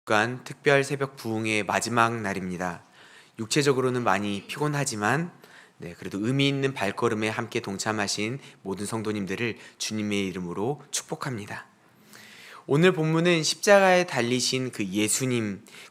주간 특별 새벽 부흥의 마지막 날입니다. 육체적으로는 많이 피곤하지만 그래도 의미 있는 발걸음에 함께 동참하신 모든 성도님들을 주님의 이름으로 축복합니다. 오늘 본문은 십자가에 달리신 그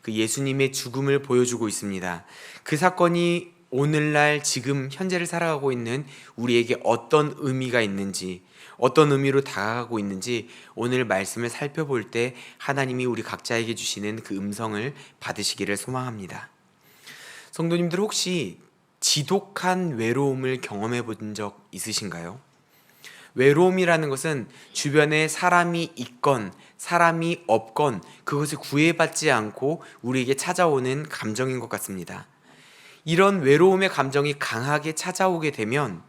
예수님의 죽음을 보여주고 있습니다. 그 사건이 오늘날 지금 현재를 살아가고 있는 우리에게 어떤 의미가 있는지, 어떤 의미로 다가가고 있는지 오늘 말씀을 살펴볼 때 하나님이 우리 각자에게 주시는 그 음성을 받으시기를 소망합니다. 성도님들, 혹시 지독한 외로움을 경험해 본 적 있으신가요? 외로움이라는 것은 주변에 사람이 있건 사람이 없건 그것을 구애받지 않고 우리에게 찾아오는 감정인 것 같습니다. 이런 외로움의 감정이 강하게 찾아오게 되면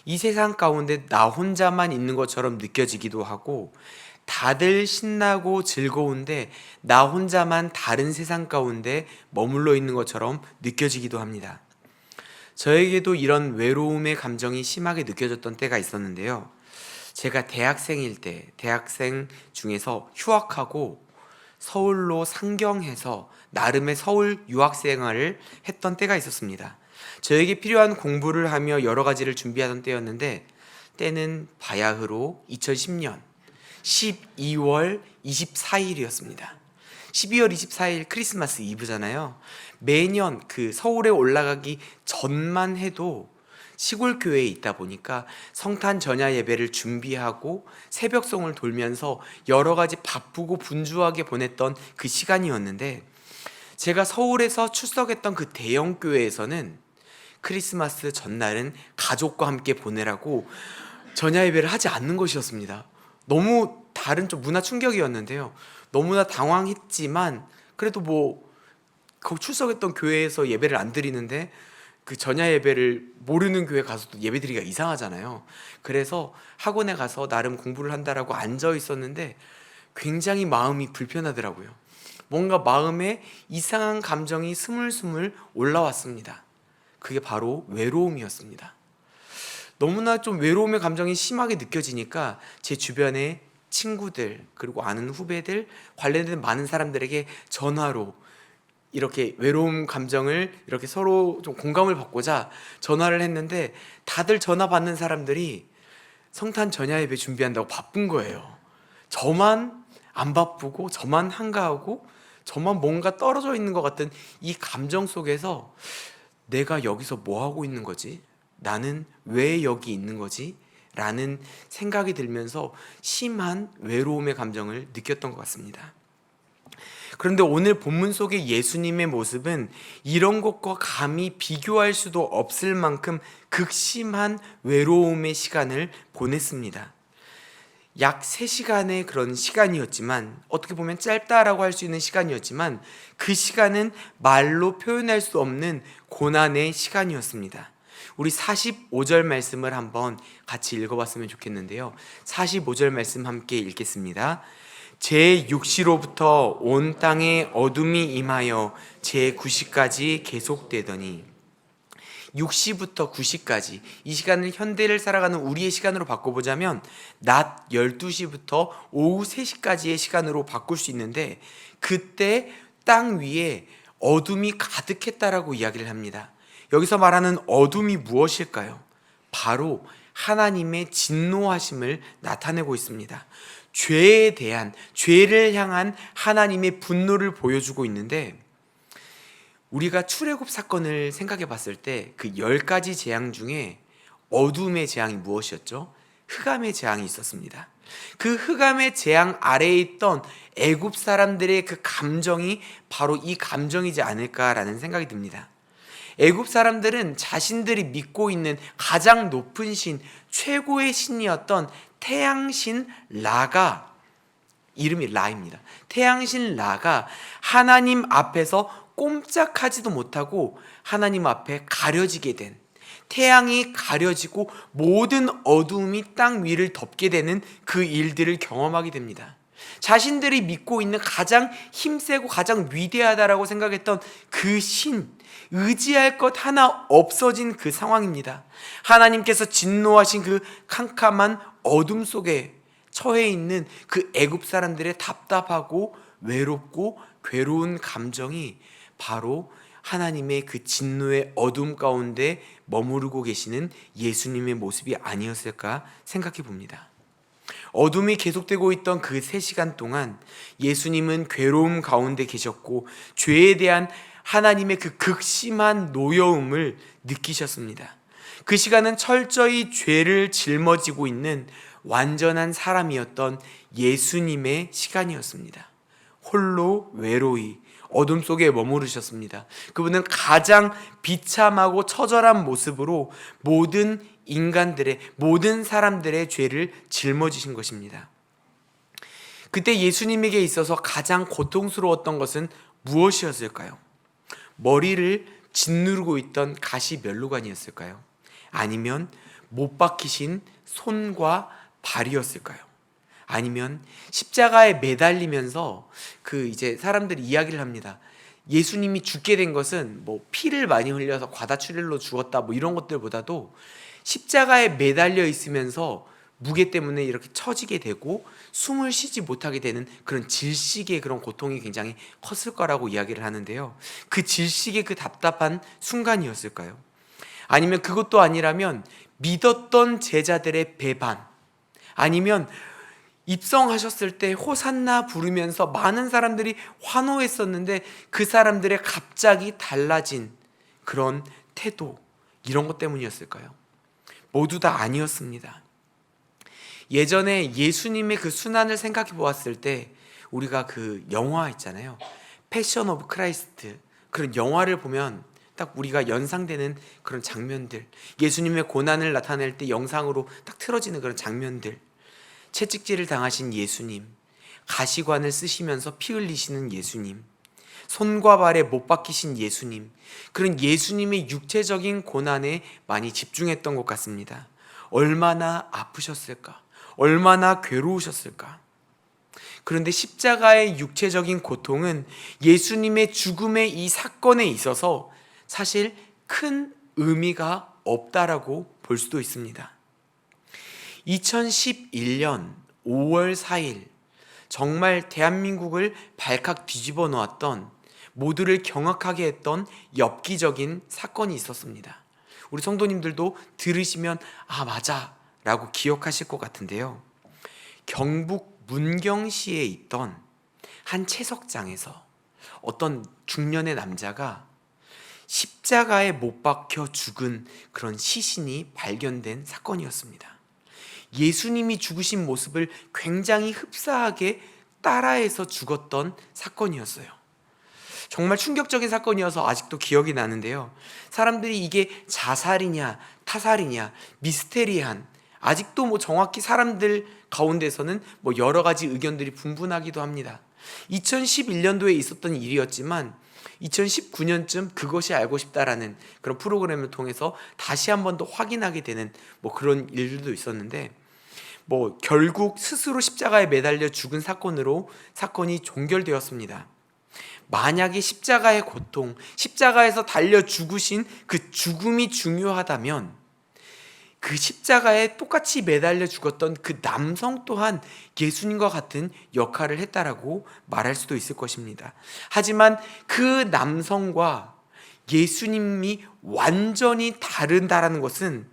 이 세상 가운데 나 혼자만 있는 것처럼 느껴지기도 하고, 다들 신나고 즐거운데 나 혼자만 다른 세상 가운데 머물러 있는 것처럼 느껴지기도 합니다. 저에게도 이런 외로움의 감정이 심하게 느껴졌던 때가 있었는데요. 제가 대학생 중에서 휴학하고 서울로 상경해서 나름의 서울 유학생활을 했던 때가 있었습니다. 저에게 필요한 공부를 하며 여러 가지를 준비하던 때였는데, 때는 바야흐로 2010년 12월 24일이었습니다. 12월 24일 크리스마스 이브잖아요. 매년 그 서울에 올라가기 전만 해도 시골 교회에 있다 보니까 성탄 전야 예배를 준비하고 새벽송을 돌면서 여러 가지 바쁘고 분주하게 보냈던 그 시간이었는데, 제가 서울에서 출석했던 그 대형 교회에서는 크리스마스 전날은 가족과 함께 보내라고 전야 예배를 하지 않는 것이었습니다. 너무 다른 좀 문화 충격이었는데요. 너무나 당황했지만 그래도 거기 출석했던 교회에서 예배를 안 드리는데 그 전야 예배를 모르는 교회 가서도 예배 드리기가 이상하잖아요. 그래서 학원에 가서 나름 공부를 한다라고 앉아 있었는데 굉장히 마음이 불편하더라고요. 뭔가 마음에 이상한 감정이 스물스물 올라왔습니다. 그게 바로 외로움이었습니다. 너무나 좀 외로움의 감정이 심하게 느껴지니까 제 주변에 친구들, 그리고 아는 후배들, 관련된 많은 사람들에게 전화로 이렇게 외로움 감정을 이렇게 서로 좀 공감을 받고자 전화를 했는데, 다들 전화 받는 사람들이 성탄 전야 예배 준비한다고 바쁜 거예요. 저만 안 바쁘고 저만 한가하고 저만 뭔가 떨어져 있는 것 같은 이 감정 속에서 내가 여기서 뭐 하고 있는 거지? 나는 왜 여기 있는 거지? 라는 생각이 들면서 심한 외로움의 감정을 느꼈던 것 같습니다. 그런데 오늘 본문 속의 예수님의 모습은 이런 것과 감히 비교할 수도 없을 만큼 극심한 외로움의 시간을 보냈습니다. 약 3시간의 그런 시간이었지만, 어떻게 보면 짧다라고 할 수 있는 시간이었지만, 그 시간은 말로 표현할 수 없는 고난의 시간이었습니다. 우리 45절 말씀을 한번 같이 읽어봤으면 좋겠는데요. 45절 말씀 함께 읽겠습니다. 제 육시로부터 온 땅에 어둠이 임하여 제 9시까지 계속되더니. 6시부터 9시까지, 이 시간을 현대를 살아가는 우리의 시간으로 바꿔보자면 낮 12시부터 오후 3시까지의 시간으로 바꿀 수 있는데, 그때 땅 위에 어둠이 가득했다라고 이야기를 합니다. 여기서 말하는 어둠이 무엇일까요? 바로 하나님의 진노하심을 나타내고 있습니다. 죄를 향한 하나님의 분노를 보여주고 있는데, 우리가 출애굽 사건을 생각해 봤을 때 그 10가지 재앙 중에 어둠의 재앙이 무엇이었죠? 흑암의 재앙이 있었습니다. 그 흑암의 재앙 아래에 있던 애굽 사람들의 그 감정이 바로 이 감정이지 않을까라는 생각이 듭니다. 애굽 사람들은 자신들이 믿고 있는 가장 높은 신, 최고의 신이었던 태양신 라가, 이름이 라입니다. 태양신 라가 하나님 앞에서 꼼짝하지도 못하고 하나님 앞에 가려지게 된, 태양이 가려지고 모든 어두움이 땅 위를 덮게 되는 그 일들을 경험하게 됩니다. 자신들이 믿고 있는 가장 힘세고 가장 위대하다라고 생각했던 그 신, 의지할 것 하나 없어진 그 상황입니다. 하나님께서 진노하신 그 캄캄한 어둠 속에 처해 있는 그 애굽 사람들의 답답하고 외롭고 괴로운 감정이 바로 하나님의 그 진노의 어둠 가운데 머무르고 계시는 예수님의 모습이 아니었을까 생각해 봅니다. 어둠이 계속되고 있던 그 3시간 동안 예수님은 괴로움 가운데 계셨고 죄에 대한 하나님의 그 극심한 노여움을 느끼셨습니다. 그 시간은 철저히 죄를 짊어지고 있는 완전한 사람이었던 예수님의 시간이었습니다. 홀로 외로이 어둠 속에 머무르셨습니다. 그분은 가장 비참하고 처절한 모습으로 모든 인간들의, 모든 사람들의 죄를 짊어지신 것입니다. 그때 예수님에게 있어서 가장 고통스러웠던 것은 무엇이었을까요? 머리를 짓누르고 있던 가시면류관이었을까요? 아니면 못 박히신 손과 발이었을까요? 아니면 십자가에 매달리면서 이제 사람들이 이야기를 합니다. 예수님이 죽게 된 것은 뭐 피를 많이 흘려서 과다출혈로 죽었다 뭐 이런 것들보다도 십자가에 매달려 있으면서 무게 때문에 이렇게 처지게 되고 숨을 쉬지 못하게 되는 그런 질식의 그런 고통이 굉장히 컸을 거라고 이야기를 하는데요. 그 질식의 그 답답한 순간이었을까요? 아니면 그것도 아니라면 믿었던 제자들의 배반, 아니면 입성하셨을 때 호산나 부르면서 많은 사람들이 환호했었는데 그 사람들의 갑자기 달라진 그런 태도, 이런 것 때문이었을까요? 모두 다 아니었습니다. 예전에 예수님의 그 순환을 생각해 보았을 때 우리가 그 영화 있잖아요. 패션 오브 크라이스트, 그런 영화를 보면 딱 우리가 연상되는 그런 장면들, 예수님의 고난을 나타낼 때 영상으로 딱 틀어지는 그런 장면들, 채찍질을 당하신 예수님, 가시관을 쓰시면서 피 흘리시는 예수님, 손과 발에 못 박히신 예수님, 그런 예수님의 육체적인 고난에 많이 집중했던 것 같습니다. 얼마나 아프셨을까? 얼마나 괴로우셨을까? 그런데 십자가의 육체적인 고통은 예수님의 죽음의 이 사건에 있어서 사실 큰 의미가 없다라고 볼 수도 있습니다. 2011년 5월 4일 정말 대한민국을 발칵 뒤집어 놓았던, 모두를 경악하게 했던 엽기적인 사건이 있었습니다. 우리 성도님들도 들으시면 아 맞아 라고 기억하실 것 같은데요. 경북 문경시에 있던 한 채석장에서 어떤 중년의 남자가 십자가에 못 박혀 죽은 그런 시신이 발견된 사건이었습니다. 예수님이 죽으신 모습을 굉장히 흡사하게 따라해서 죽었던 사건이었어요. 정말 충격적인 사건이어서 아직도 기억이 나는데요. 사람들이 이게 자살이냐 타살이냐 미스테리한, 아직도 뭐 정확히 사람들 가운데서는 뭐 여러 가지 의견들이 분분하기도 합니다. 2011년도에 있었던 일이었지만 2019년쯤 그것이 알고 싶다라는 그런 프로그램을 통해서 다시 한 번 더 확인하게 되는 뭐 그런 일들도 있었는데, 뭐 결국 스스로 십자가에 매달려 죽은 사건으로 사건이 종결되었습니다. 만약에 십자가의 고통, 십자가에서 달려 죽으신 그 죽음이 중요하다면 그 십자가에 똑같이 매달려 죽었던 그 남성 또한 예수님과 같은 역할을 했다라고 말할 수도 있을 것입니다. 하지만 그 남성과 예수님이 완전히 다르다라는 것은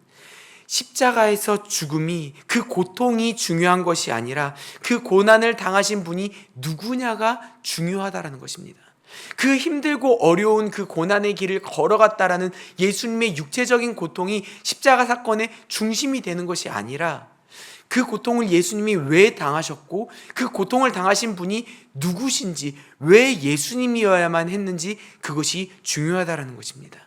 십자가에서 죽음이, 그 고통이 중요한 것이 아니라 그 고난을 당하신 분이 누구냐가 중요하다라는 것입니다. 그 힘들고 어려운 그 고난의 길을 걸어갔다라는 예수님의 육체적인 고통이 십자가 사건의 중심이 되는 것이 아니라 그 고통을 예수님이 왜 당하셨고 그 고통을 당하신 분이 누구신지, 왜 예수님이어야만 했는지, 그것이 중요하다라는 것입니다.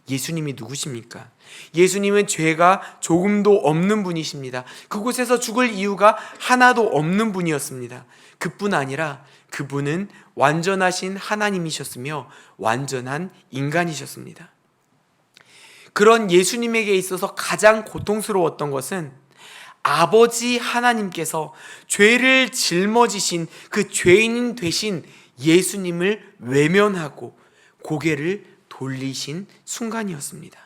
예수님이 누구십니까? 예수님은 죄가 조금도 없는 분이십니다. 그곳에서 죽을 이유가 하나도 없는 분이었습니다. 그뿐 아니라 그분은 완전하신 하나님이셨으며 완전한 인간이셨습니다. 그런 예수님에게 있어서 가장 고통스러웠던 것은 아버지 하나님께서 죄를 짊어지신 그 죄인 되신 예수님을 외면하고 고개를 돌리신 순간이었습니다.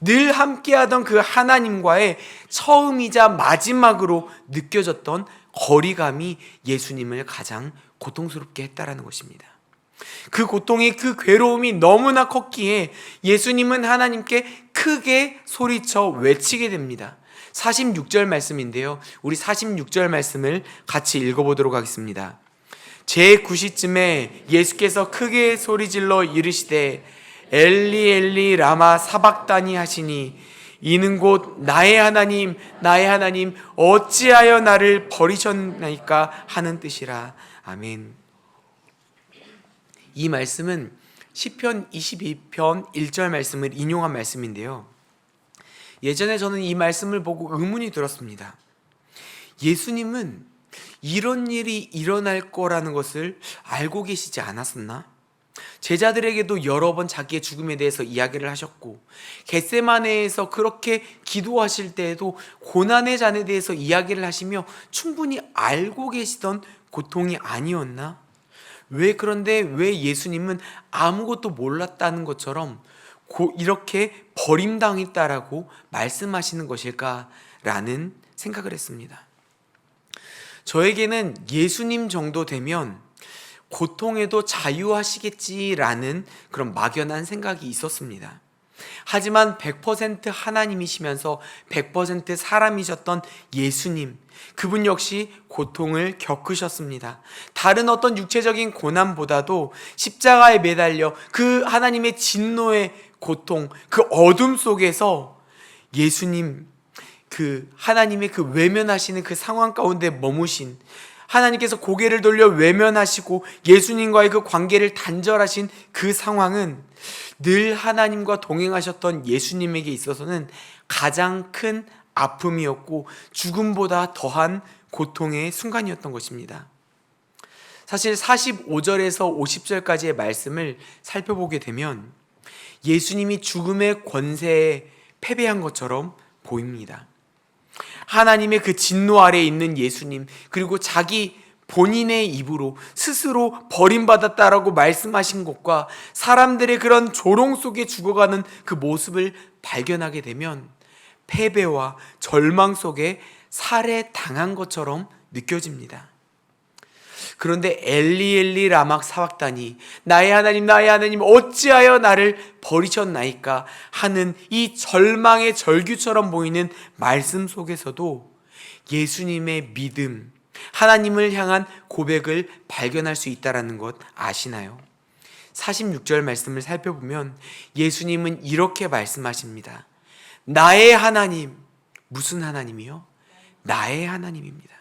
늘 함께하던 그 하나님과의 처음이자 마지막으로 느껴졌던 거리감이 예수님을 가장 고통스럽게 했다라는 것입니다. 그 고통이, 그 괴로움이 너무나 컸기에 예수님은 하나님께 크게 소리쳐 외치게 됩니다. 46절 말씀인데요, 우리 46절 말씀을 같이 읽어보도록 하겠습니다. 제9시쯤에 예수께서 크게 소리질러 이르시되 엘리 엘리 라마 사박다니 하시니 이는 곧 나의 하나님 나의 하나님 어찌하여 나를 버리셨나이까 하는 뜻이라. 아멘. 이 말씀은 시편 22편 1절 말씀을 인용한 말씀인데요, 예전에 저는 이 말씀을 보고 의문이 들었습니다. 예수님은 이런 일이 일어날 거라는 것을 알고 계시지 않았었나? 제자들에게도 여러 번 자기의 죽음에 대해서 이야기를 하셨고, 겟세마네에서 그렇게 기도하실 때에도 고난의 잔에 대해서 이야기를 하시며 충분히 알고 계시던 고통이 아니었나? 그런데 왜 예수님은 아무것도 몰랐다는 것처럼 이렇게 버림당했다라고 말씀하시는 것일까라는 생각을 했습니다. 저에게는 예수님 정도 되면 고통에도 자유하시겠지라는 그런 막연한 생각이 있었습니다. 하지만 100% 하나님이시면서 100% 사람이셨던 예수님, 그분 역시 고통을 겪으셨습니다. 다른 어떤 육체적인 고난보다도 십자가에 매달려 그 하나님의 진노의 고통, 그 어둠 속에서 예수님, 그 하나님의 그 외면하시는 그 상황 가운데 머무신, 하나님께서 고개를 돌려 외면하시고 예수님과의 그 관계를 단절하신 그 상황은 늘 하나님과 동행하셨던 예수님에게 있어서는 가장 큰 아픔이었고 죽음보다 더한 고통의 순간이었던 것입니다. 사실 45절에서 50절까지의 말씀을 살펴보게 되면 예수님이 죽음의 권세에 패배한 것처럼 보입니다. 하나님의 그 진노 아래에 있는 예수님, 그리고 자기 본인의 입으로 스스로 버림받았다라고 말씀하신 것과 사람들의 그런 조롱 속에 죽어가는 그 모습을 발견하게 되면 패배와 절망 속에 살해당한 것처럼 느껴집니다. 그런데 엘리 엘리 라막 사박다니, 나의 하나님 어찌하여 나를 버리셨나이까 하는 이 절망의 절규처럼 보이는 말씀 속에서도 예수님의 믿음, 하나님을 향한 고백을 발견할 수 있다는 것 아시나요? 46절 말씀을 살펴보면 예수님은 이렇게 말씀하십니다. 나의 하나님, 무슨 하나님이요? 나의 하나님입니다.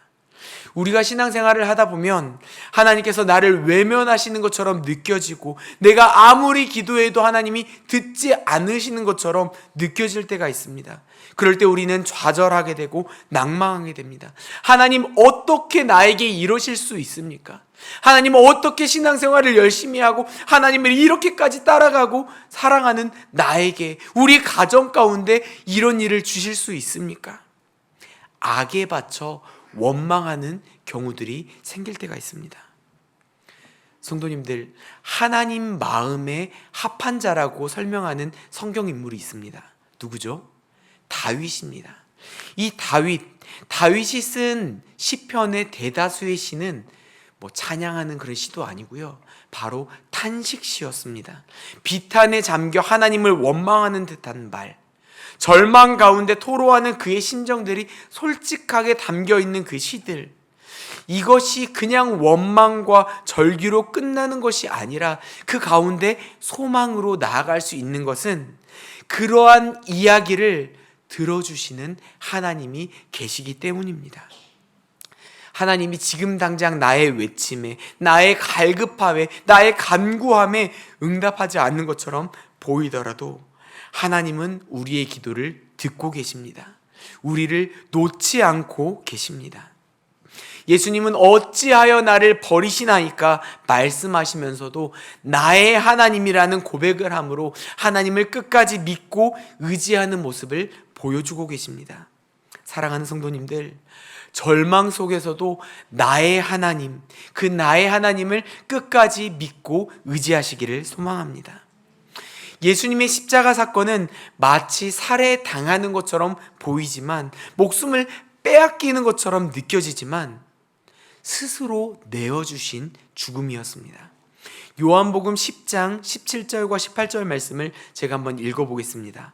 우리가 신앙생활을 하다 보면 하나님께서 나를 외면하시는 것처럼 느껴지고, 내가 아무리 기도해도 하나님이 듣지 않으시는 것처럼 느껴질 때가 있습니다. 그럴 때 우리는 좌절하게 되고 낭망하게 됩니다. 하나님 어떻게 나에게 이러실 수 있습니까? 하나님 어떻게 신앙생활을 열심히 하고 하나님을 이렇게까지 따라가고 사랑하는 나에게, 우리 가정 가운데 이런 일을 주실 수 있습니까? 악에 받쳐 원망하는 경우들이 생길 때가 있습니다. 성도님들, 하나님 마음에 합한 자라고 설명하는 성경 인물이 있습니다. 누구죠? 다윗입니다. 이 다윗이 쓴 시편의 대다수의 시는 찬양하는 그런 시도 아니고요, 바로 탄식시였습니다. 비탄에 잠겨 하나님을 원망하는 듯한 말, 절망 가운데 토로하는 그의 심정들이 솔직하게 담겨있는 그 시들, 이것이 그냥 원망과 절규로 끝나는 것이 아니라 그 가운데 소망으로 나아갈 수 있는 것은 그러한 이야기를 들어주시는 하나님이 계시기 때문입니다. 하나님이 지금 당장 나의 외침에, 나의 갈급함에, 나의 간구함에 응답하지 않는 것처럼 보이더라도 하나님은 우리의 기도를 듣고 계십니다. 우리를 놓지 않고 계십니다. 예수님은 어찌하여 나를 버리시나이까 말씀하시면서도 나의 하나님이라는 고백을 함으로 하나님을 끝까지 믿고 의지하는 모습을 보여주고 계십니다. 사랑하는 성도님들, 절망 속에서도 나의 하나님, 그 나의 하나님을 끝까지 믿고 의지하시기를 소망합니다. 예수님의 십자가 사건은 마치 살해당하는 것처럼 보이지만, 목숨을 빼앗기는 것처럼 느껴지지만, 스스로 내어주신 죽음이었습니다. 요한복음 10장 17절과 18절 말씀을 제가 한번 읽어보겠습니다.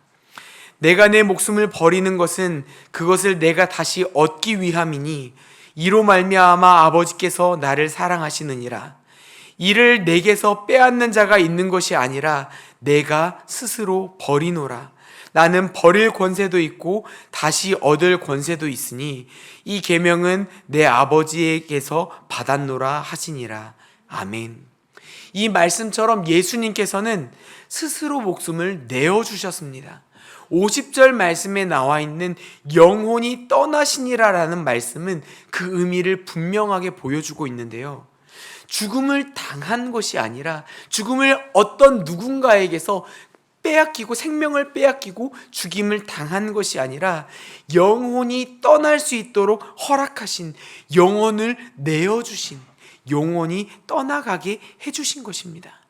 내가 내 목숨을 버리는 것은 그것을 내가 다시 얻기 위함이니 이로 말미암아 아버지께서 나를 사랑하시느니라. 이를 내게서 빼앗는 자가 있는 것이 아니라 내가 스스로 버리노라. 나는 버릴 권세도 있고 다시 얻을 권세도 있으니 이 계명은 내 아버지에게서 받았노라 하시니라. 아멘. 이 말씀처럼 예수님께서는 스스로 목숨을 내어주셨습니다. 50절 말씀에 나와 있는 영혼이 떠나시니라라는 말씀은 그 의미를 분명하게 보여주고 있는데요. 죽음을 당한 것이 아니라 죽음을 어떤 누군가에게서 빼앗기고 생명을 빼앗기고 죽임을 당한 것이 아니라 영혼이 떠날 수 있도록 허락하신, 영혼을 내어주신, 영혼이 떠나가게 해주신 것입니다.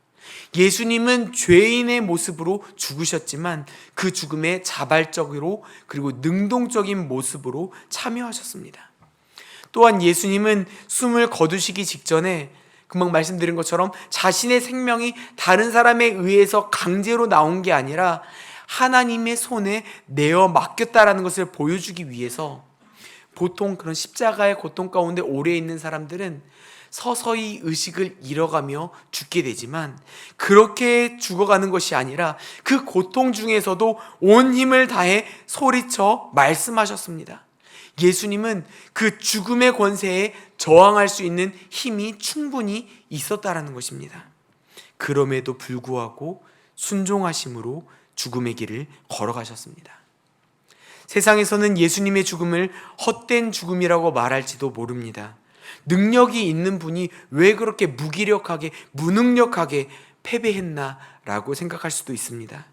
예수님은 죄인의 모습으로 죽으셨지만 그 죽음에 자발적으로 그리고 능동적인 모습으로 참여하셨습니다. 또한 예수님은 숨을 거두시기 직전에 금방 말씀드린 것처럼 자신의 생명이 다른 사람에 의해서 강제로 나온 게 아니라 하나님의 손에 내어 맡겼다라는 것을 보여주기 위해서, 보통 그런 십자가의 고통 가운데 오래 있는 사람들은 서서히 의식을 잃어가며 죽게 되지만 그렇게 죽어가는 것이 아니라 그 고통 중에서도 온 힘을 다해 소리쳐 말씀하셨습니다. 예수님은 그 죽음의 권세에 저항할 수 있는 힘이 충분히 있었다라는 것입니다. 그럼에도 불구하고 순종하심으로 죽음의 길을 걸어가셨습니다. 세상에서는 예수님의 죽음을 헛된 죽음이라고 말할지도 모릅니다. 능력이 있는 분이 왜 그렇게 무기력하게, 무능력하게 패배했나라고 생각할 수도 있습니다.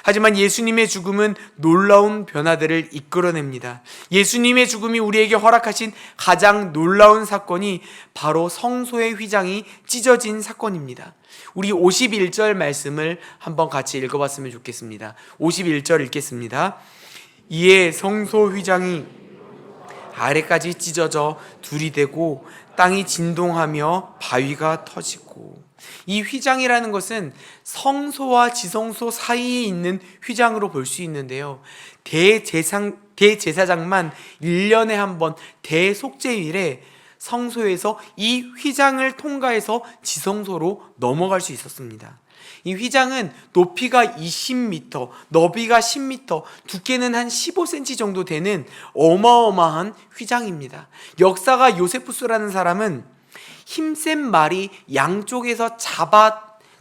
하지만 예수님의 죽음은 놀라운 변화들을 이끌어냅니다. 예수님의 죽음이 우리에게 허락하신 가장 놀라운 사건이 바로 성소의 휘장이 찢어진 사건입니다. 우리 51절 말씀을 한번 같이 읽어봤으면 좋겠습니다. 51절 읽겠습니다. 이에 성소 휘장이 아래까지 찢어져 둘이 되고 땅이 진동하며 바위가 터지고, 이 휘장이라는 것은 성소와 지성소 사이에 있는 휘장으로 볼 수 있는데요. 대제사장만 1년에 한 번 대속죄일에 성소에서 이 휘장을 통과해서 지성소로 넘어갈 수 있었습니다. 이 휘장은 높이가 20m, 너비가 10m, 두께는 한 15cm 정도 되는 어마어마한 휘장입니다. 역사가 요세푸스라는 사람은 힘센 말이 양쪽에서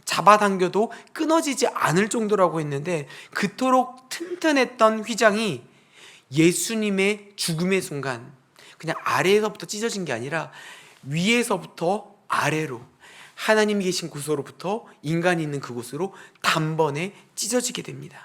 잡아당겨도 끊어지지 않을 정도라고 했는데, 그토록 튼튼했던 휘장이 예수님의 죽음의 순간 그냥 아래에서부터 찢어진 게 아니라 위에서부터 아래로, 하나님이 계신 곳으로부터 인간이 있는 그곳으로 단번에 찢어지게 됩니다.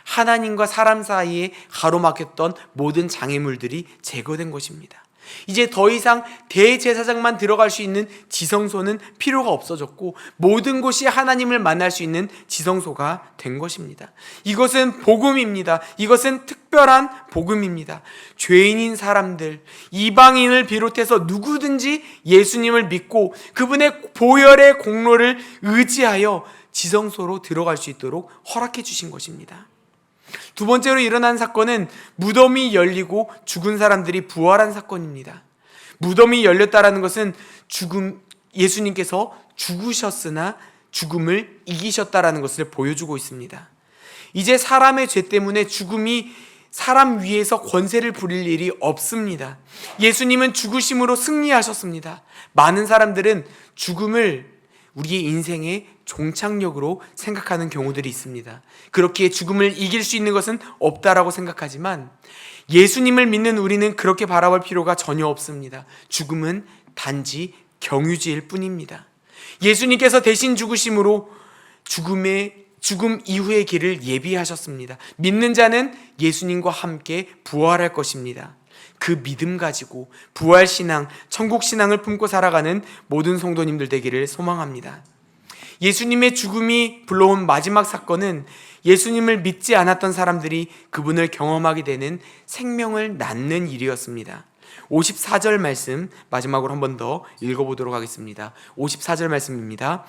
하나님과 사람 사이에 가로막혔던 모든 장애물들이 제거된 것입니다. 이제 더 이상 대제사장만 들어갈 수 있는 지성소는 필요가 없어졌고 모든 곳이 하나님을 만날 수 있는 지성소가 된 것입니다. 이것은 복음입니다. 이것은 특별한 복음입니다. 죄인인 사람들, 이방인을 비롯해서 누구든지 예수님을 믿고 그분의 보혈의 공로를 의지하여 지성소로 들어갈 수 있도록 허락해 주신 것입니다. 두 번째로 일어난 사건은 무덤이 열리고 죽은 사람들이 부활한 사건입니다. 무덤이 열렸다라는 것은 예수님께서 죽으셨으나 죽음을 이기셨다라는 것을 보여주고 있습니다. 이제 사람의 죄 때문에 죽음이 사람 위에서 권세를 부릴 일이 없습니다. 예수님은 죽으심으로 승리하셨습니다. 많은 사람들은 죽음을 우리의 인생의 종착역으로 생각하는 경우들이 있습니다. 그렇기에 죽음을 이길 수 있는 것은 없다라고 생각하지만 예수님을 믿는 우리는 그렇게 바라볼 필요가 전혀 없습니다. 죽음은 단지 경유지일 뿐입니다. 예수님께서 대신 죽으심으로 죽음 이후의 길을 예비하셨습니다. 믿는 자는 예수님과 함께 부활할 것입니다. 그 믿음 가지고 부활신앙, 천국신앙을 품고 살아가는 모든 성도님들 되기를 소망합니다. 예수님의 죽음이 불러온 마지막 사건은 예수님을 믿지 않았던 사람들이 그분을 경험하게 되는 생명을 낳는 일이었습니다. 54절 말씀 마지막으로 한 번 더 읽어보도록 하겠습니다. 54절 말씀입니다.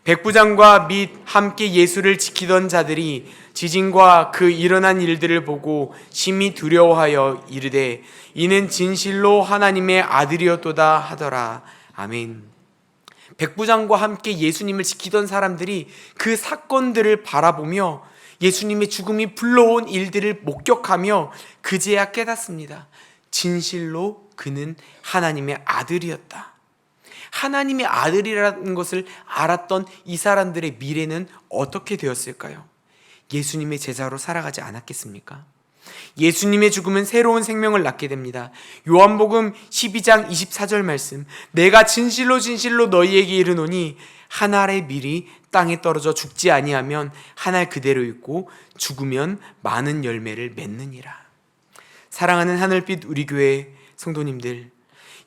백부장과 및 함께 예수를 지키던 자들이 지진과 그 일어난 일들을 보고 심히 두려워하여 이르되 이는 진실로 하나님의 아들이었도다 하더라. 아멘. 백부장과 함께 예수님을 지키던 사람들이 그 사건들을 바라보며 예수님의 죽음이 불러온 일들을 목격하며 그제야 깨닫습니다. 진실로 그는 하나님의 아들이었다. 하나님의 아들이라는 것을 알았던 이 사람들의 미래는 어떻게 되었을까요? 예수님의 제자로 살아가지 않았겠습니까? 예수님의 죽음은 새로운 생명을 낳게 됩니다. 요한복음 12장 24절 말씀, 내가 진실로 진실로 너희에게 이르노니 한 알의 밀이 땅에 떨어져 죽지 아니하면 한 알 그대로 있고 죽으면 많은 열매를 맺느니라. 사랑하는 하늘빛 우리 교회 성도님들,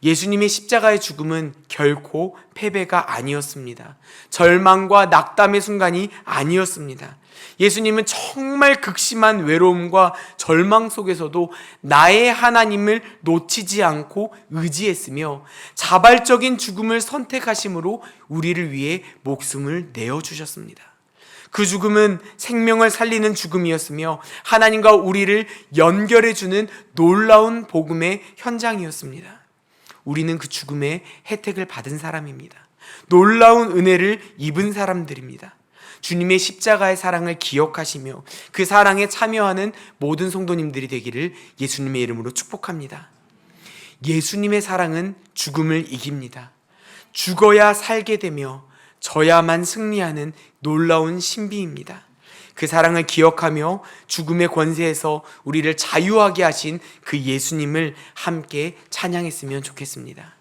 예수님의 십자가의 죽음은 결코 패배가 아니었습니다. 절망과 낙담의 순간이 아니었습니다. 예수님은 정말 극심한 외로움과 절망 속에서도 나의 하나님을 놓치지 않고 의지했으며 자발적인 죽음을 선택하심으로 우리를 위해 목숨을 내어주셨습니다. 그 죽음은 생명을 살리는 죽음이었으며 하나님과 우리를 연결해주는 놀라운 복음의 현장이었습니다. 우리는 그 죽음의 혜택을 받은 사람입니다. 놀라운 은혜를 입은 사람들입니다. 주님의 십자가의 사랑을 기억하시며 그 사랑에 참여하는 모든 성도님들이 되기를 예수님의 이름으로 축복합니다. 예수님의 사랑은 죽음을 이깁니다. 죽어야 살게 되며 져야만 승리하는 놀라운 신비입니다. 그 사랑을 기억하며 죽음의 권세에서 우리를 자유하게 하신 그 예수님을 함께 찬양했으면 좋겠습니다.